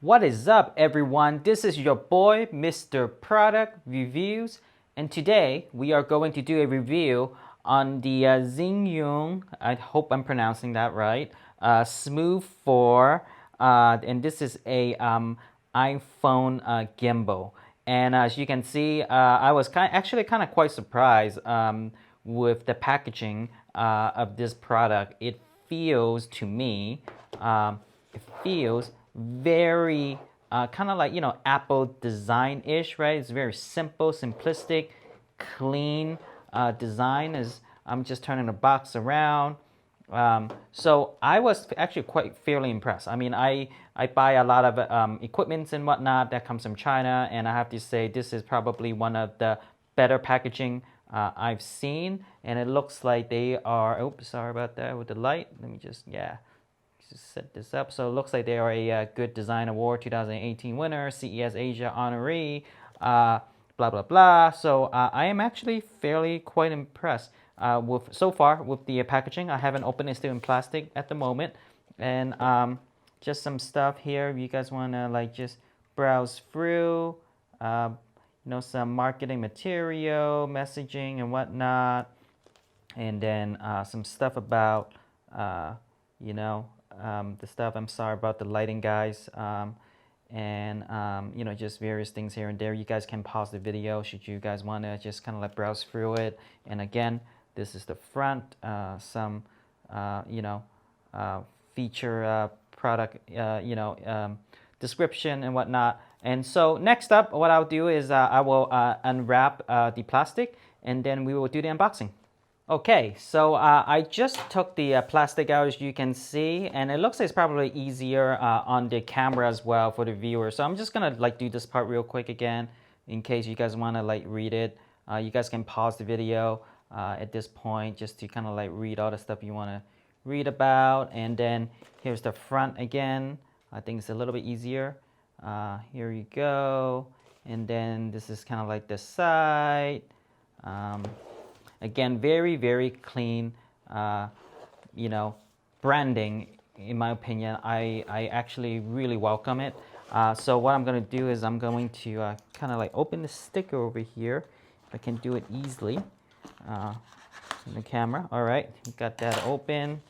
What is up, everyone? This is your boy, Mr. Product Reviews, and today we are going to do a review on the Zhiyun, I hope I'm pronouncing that right, Smooth 4, and this is a iPhone gimbal. And as you can see, I was actually kind of quite surprised with the packaging of this product. It feels to me, it feels very kind of like, Apple design-ish, right? It's very simple, simplistic, clean design. As I'm just turning the box around. So I was actually quite fairly impressed. I mean, I buy a lot of equipments and whatnot that comes from China, and I have to say this is probably one of the better packaging I've seen. And it looks like they are, oops, sorry about that with the light. Let me just set this up. So it looks like they are a Good Design Award 2018 winner, CES Asia honoree, blah blah blah. So I am actually fairly quite impressed with so far with the packaging. I haven't opened it, still in plastic at the moment, and just some stuff here. If you guys want to like just browse through, some marketing material, messaging and whatnot, and then some stuff about the stuff. I'm sorry about the lighting, guys. And just various things here and there. You guys can pause the video should you guys want to just kind of like browse through it. And again, this is the front, some feature product description and whatnot. And so next up, what I'll do is I will unwrap the plastic, and then we will do the unboxing. Okay, so I just took the plastic out, as you can see, and it looks like it's probably easier on the camera as well for the viewer. So I'm just gonna like do this part real quick again, in case you guys wanna like read it. You guys can pause the video at this point just to kind of like read all the stuff you wanna read about. And then here's the front again. I think it's a little bit easier. Here you go. And then this is kind of like the side. Again, very, very clean, branding, in my opinion. I actually really welcome it. So what I'm going to do is I'm going to kind of like open the sticker over here. If I can do it easily in the camera. All right, got that open.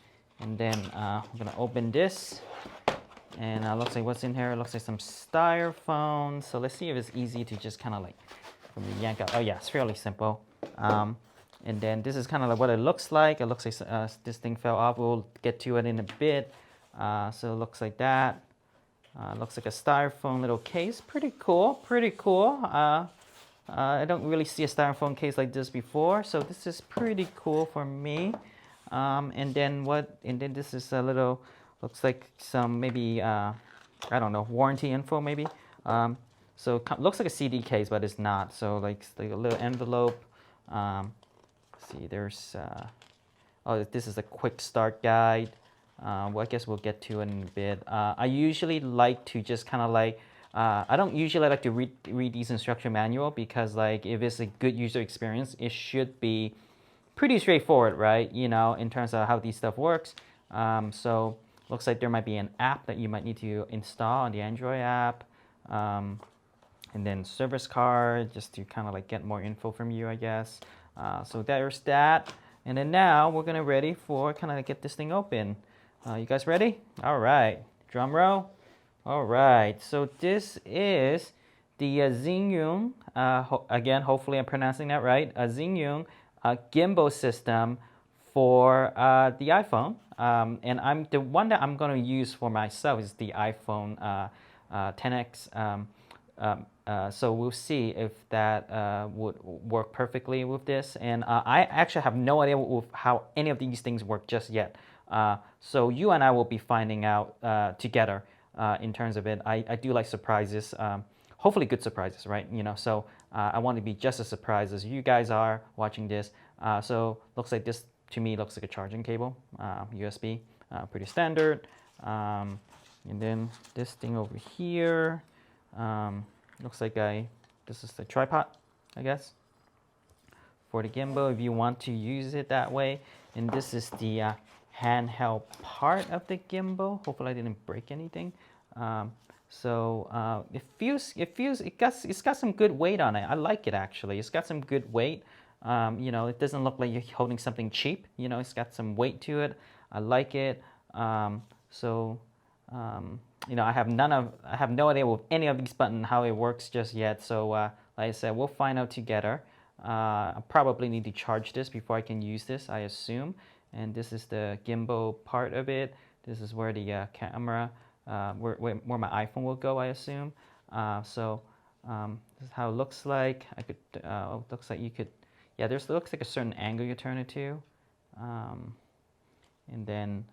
And then I'm going to open this. And looks like what's in here. It looks like some styrofoam. So let's see if it's easy to just kind of like yank out. Oh yeah, it's fairly simple. And then this is kind of like what it looks like. It looks like this thing fell off. We'll get to it in a bit. So it looks like that. Looks like a styrofoam little case. Pretty cool. Pretty cool. I don't really see a styrofoam case like this before. So this is pretty cool for me. And then this is a little, looks like some maybe, I don't know, warranty info maybe. So looks like a CD case, but it's not. So like, it's like a little envelope. See, there's this is a quick start guide. Well, I guess we'll get to it in a bit. I usually like to just kind of like I don't usually like to read these instruction manual, because like if it's a good user experience, it should be pretty straightforward, right? In terms of how these stuff works. So looks like there might be an app that you might need to install on the Android app. And then service card, just to kind of like get more info from you, I guess. So there's that. And then now we're gonna ready for kind of get this thing open. You guys ready? All right, drum roll. All right, so this is the Zhiyun, again, hopefully I'm pronouncing that right, Zhiyun gimbal system for the iPhone. And the one that I'm gonna use for myself is the iPhone 10X. So we'll see if that would work perfectly with this. And I actually have no idea how any of these things work just yet. So you and I will be finding out together in terms of it. I do like surprises, hopefully good surprises, right? So I want to be just as surprised as you guys are watching this. So looks like this, to me, looks like a charging cable, USB, pretty standard. And then this thing over here. Looks like this is the tripod, I guess, for the gimbal if you want to use it that way. And this is the handheld part of the gimbal. Hopefully I didn't break anything. So it's got some good weight on it. I like it actually. It's got some good weight. You know, it doesn't look like you're holding something cheap. You know, it's got some weight to it. I like it. So you know, I have no idea with any of these buttons how it works just yet. So like I said, we'll find out together. I probably need to charge this before I can use this, I assume. And this is the gimbal part of it. This is where the camera, where my iPhone will go, I assume. This is how it looks like. Looks like you could, yeah, looks like a certain angle you turn it to. And then,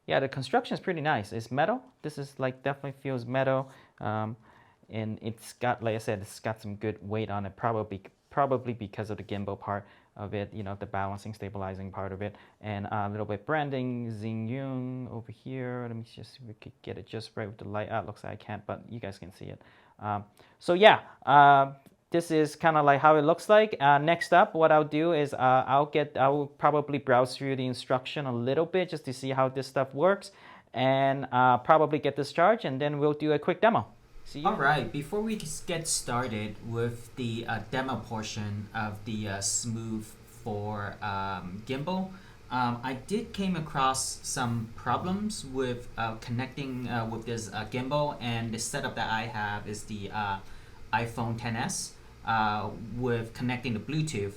yeah, the construction is pretty nice. It's metal. This is like definitely feels metal. And it's got, like I said, it's got some good weight on it, probably because of the gimbal part of it, you know, the balancing, stabilizing part of it, and a little bit branding, Zhiyun over here. Let me just see if we could get it just right with the light. Looks like I can't, but you guys can see it. So yeah, this is kind of like how it looks like. Next up, what I'll do is I will probably browse through the instruction a little bit just to see how this stuff works, and probably get this charged, and then we'll do a quick demo. All right, before we get started with the demo portion of the Smooth for gimbal, I did came across some problems with connecting with this gimbal, and the setup that I have is the iPhone XS with connecting the Bluetooth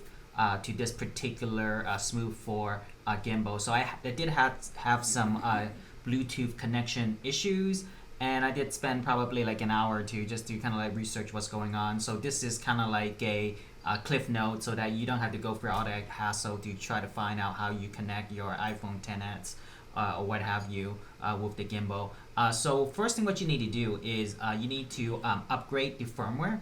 to this particular Smooth for gimbal. So I did have some Bluetooth connection issues, and I did spend probably like an hour or two just to kind of like research what's going on. So this is kind of like a cliff note so that you don't have to go through all that hassle to try to find out how you connect your iPhone XS or what have you with the gimbal. So first thing what you need to do is you need to upgrade the firmware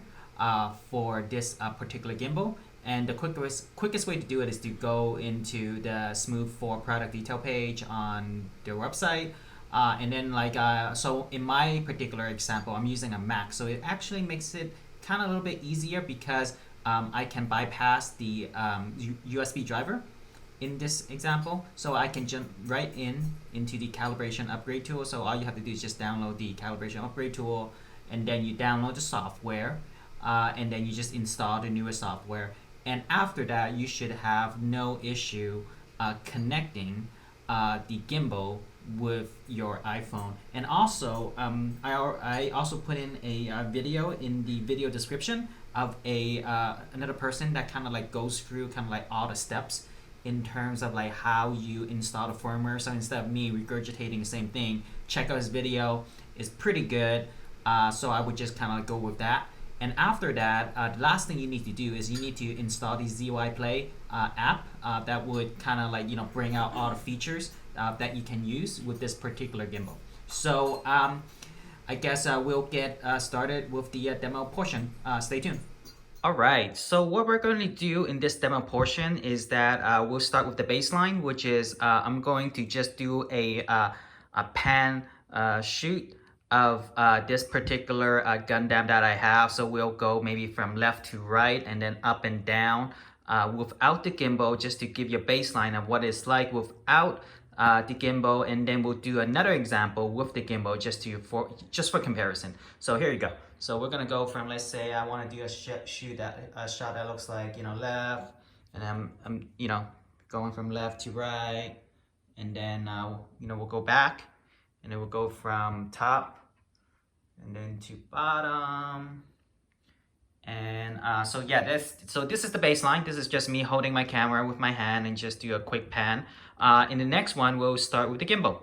for this particular gimbal. And the quickest way to do it is to go into the Smooth 4 product detail page on their website. And then so in my particular example, I'm using a Mac. So it actually makes it kind of a little bit easier because I can bypass the USB driver in this example. So I can jump right into the calibration upgrade tool. So all you have to do is just download the calibration upgrade tool, and then you download the software, and then you just install the newest software. And after that, you should have no issue connecting the gimbal with your iPhone. And also I also put in a video in the video description of another person that kind of like goes through kind of like all the steps in terms of like how you install the firmware. So instead of me regurgitating the same thing, check out his video. It's pretty good. So I would just kind of go with that. And after that, the last thing you need to do is you need to install the ZY Play app that would kind of like, you know, bring out all the features that you can use with this particular gimbal. So I guess we'll get started with the demo portion. Stay tuned. All right, so what we're going to do in this demo portion is that we'll start with the baseline, which is I'm going to just do a pan shoot of this particular Gundam that I have. So we'll go maybe from left to right and then up and down without the gimbal, just to give you a baseline of what it's like without the gimbal, and then we'll do another example with the gimbal just for comparison. So here you go. So we're gonna go from, let's say I want to do a shot that looks like, you know, left, and I'm you know, going from left to right, and then you know, we'll go back, and then we'll go from top and then to bottom. And so yeah, this is the baseline. This is just me holding my camera with my hand and just do a quick pan. In the next one, we'll start with the gimbal.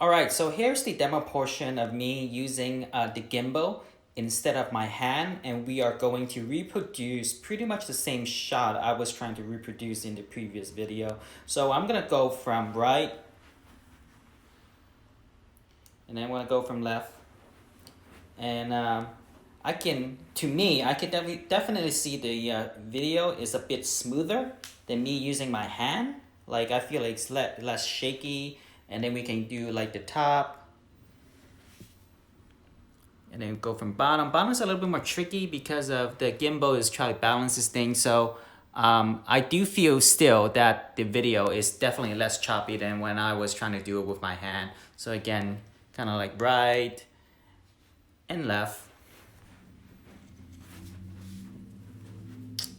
All right, so here's the demo portion of me using the gimbal instead of my hand, and we are going to reproduce pretty much the same shot I was trying to reproduce in the previous video. So I'm gonna go from right, and then I'm gonna go from left, and I can definitely see the video is a bit smoother than me using my hand. Like I feel like it's less shaky, and then we can do like the top, and then go from bottom. Bottom's a little bit more tricky because of the gimbal is trying to balance this thing. So I do feel still that the video is definitely less choppy than when I was trying to do it with my hand. So again, kind of like right, and left.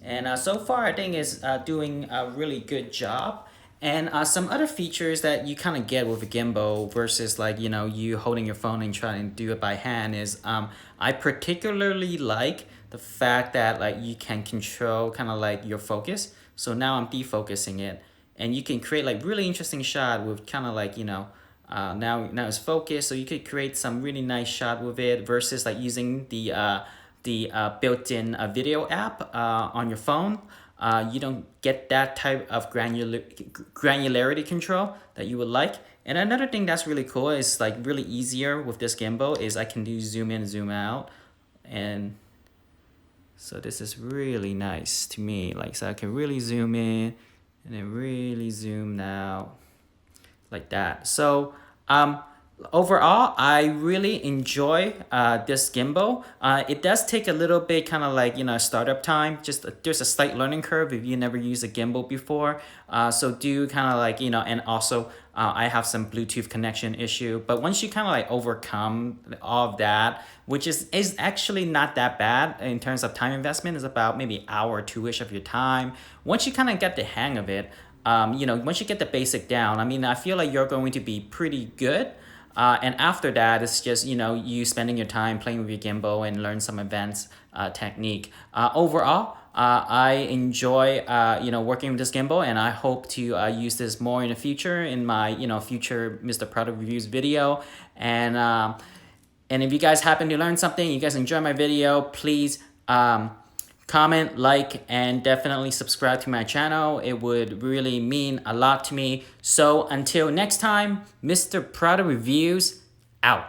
And so far, I think it's doing a really good job. And some other features that you kind of get with a gimbal versus like, you know, you holding your phone and trying to do it by hand is I particularly like the fact that like you can control kind of like your focus. So now I'm defocusing it, and you can create like really interesting shot with kind of like, you know, now it's focused. So you could create some really nice shot with it versus like using the built-in video app on your phone. You don't get that type of granularity control that you would like. And another thing that's really cool is like really easier with this gimbal is I can do zoom in, zoom out. And so this is really nice to me. Like, so I can really zoom in and then really zoom out like that. So overall, I really enjoy this gimbal. It does take a little bit kind of like, you know, startup time. Just there's a slight learning curve if you never used a gimbal before. So do kind of like, you know, and also I have some Bluetooth connection issue. But once you kind of like overcome all of that, which is actually not that bad in terms of time investment, is about maybe an hour or two-ish of your time. Once you kind of get the hang of it, you know, once you get the basic down, I mean, I feel like you're going to be pretty good. And after that, it's just, you know, you spending your time playing with your gimbal and learn some advanced technique. Overall, I enjoy, you know, working with this gimbal, and I hope to use this more in the future in my, you know, future Mr. Product Reviews video. And if you guys happen to learn something, you guys enjoy my video, please comment, like, and definitely subscribe to my channel. It would really mean a lot to me. So until next time, Mr. Product Reviews out.